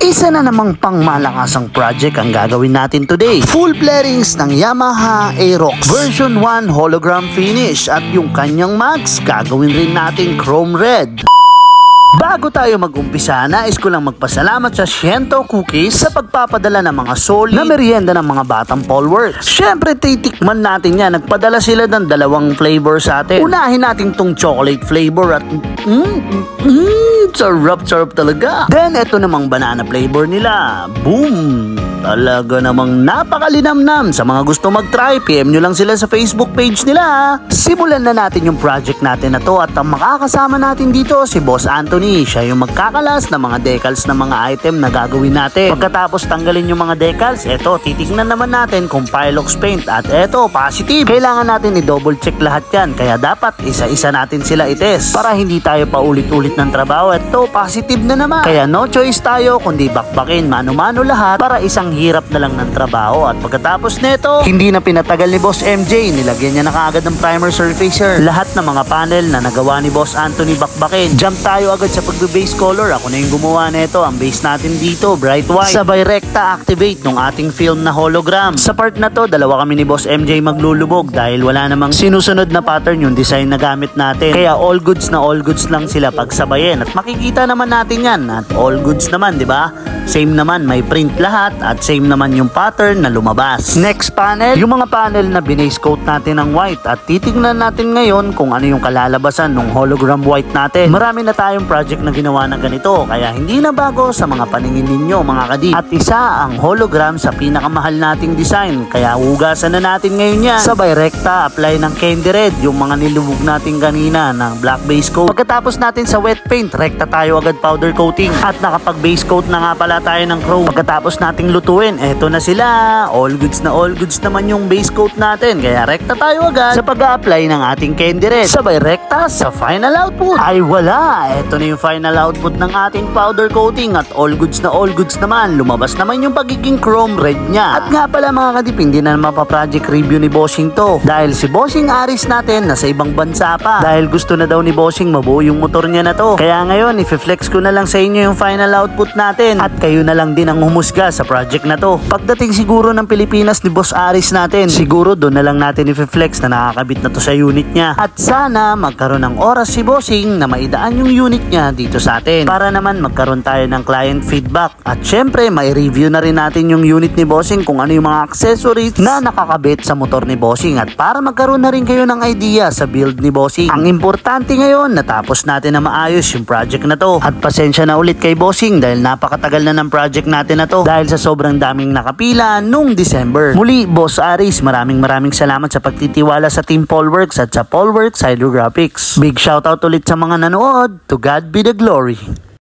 Isa na namang pangmalakasang project ang gagawin natin today. Full bearings ng Yamaha Aerox version 1 hologram finish at yung kanyang mags gagawin rin natin chrome red. Bago tayo mag-umpisa, nais ko lang magpasalamat sa Shiento Cookies sa pagpapadala ng mga solid na merienda ng mga batang Polworks. Syempre, titikman natin yan. Nagpadala sila ng 2 flavor sa atin. Unahin natin tong chocolate flavor at sarap talaga. Then, eto namang banana flavor nila. Boom! Talaga namang napakalinamnam. Sa mga gusto mag-try, PM nyo lang sila sa Facebook page nila. Simulan na natin yung project natin na to at ang makakasama natin dito si Boss Anthony. Siya yung magkakalas ng mga decals ng mga item na gagawin natin. Pagkatapos tanggalin yung mga decals, eto, titignan naman natin kung Pilox paint at eto, positive. Kailangan natin i-double check lahat yan. Kaya dapat isa-isa natin sila itest para hindi tayo paulit-ulit ng trabaho. Eto, positive na naman. Kaya no choice tayo kundi bakbakin mano-mano lahat para isang hirap na lang ng trabaho. At pagkatapos nito, hindi na pinatagal ni Boss MJ, nilagyan niya na kaagad ng primer surfacer lahat ng mga panel na nagawa ni Boss Anthony bakbakin. Jump tayo agad sa pagbe-base color. Ako na yung gumawa nito. Ang base natin dito, bright white. Sabay rekta activate ng ating film na hologram. Sa part na to, dalawa kami ni Boss MJ maglulubog dahil wala namang sinusunod na pattern yung design na gamit natin. Kaya all goods lang sila pagsabayin. At makikita naman natin yan. At all goods naman, di ba? Same naman, may print lahat at same naman yung pattern na lumabas. Next panel, yung mga panel na binase coat natin ng white at titignan natin ngayon kung ano yung kalalabasan ng hologram white natin. Marami na tayong project na ginawa na ganito kaya hindi na bago sa mga paningin ninyo mga kadip. At isa ang hologram sa pinakamahal nating design kaya hugasan na natin ngayon yan. Sabay rekta, apply ng candy red yung mga nilubog natin kanina ng black base coat. Pagkatapos natin sa wet paint, rekta tayo agad powder coating at nakapag base coat na nga pala tayo ng chrome. Pagkatapos nating lutuin, eto na sila. All goods naman yung base coat natin. Kaya rekta tayo agad sa pag-a-apply ng ating candy red. Sabay rekta sa final output. Ay wala! Eto na yung final output ng ating powder coating at all goods naman. Lumabas naman yung pagiging chrome red niya. At nga pala mga kadip, hindi na mapaproject review ni Bossing to. Dahil si Bossing Aris natin nasa ibang bansa pa. Dahil gusto na daw ni Bossing mabuo yung motor niya na to. Kaya ngayon, i-flex ko na lang sa inyo yung final output natin. At kayo na lang din ang humusga sa project na to. Pagdating siguro ng Pilipinas ni Boss Aris natin, siguro doon na lang natin i-flex na nakakabit na to sa unit niya. At sana magkaroon ng oras si Bossing na maidaan yung unit niya dito sa atin. Para naman magkaroon tayo ng client feedback. At syempre, may review na rin natin yung unit ni Bossing kung ano yung mga accessories na nakakabit sa motor ni Bossing. At para magkaroon na rin kayo ng idea sa build ni Bossing. Ang importante ngayon, natapos natin na maayos yung project na to. At pasensya na ulit kay Bossing dahil napakatagal na ng project natin na to dahil sa sobrang daming nakapila nung December. Muli, Boss Aris, maraming salamat sa pagtitiwala sa Team Polworks at sa Polworks Hydrographics. Big shoutout ulit sa mga nanood. To God be the glory.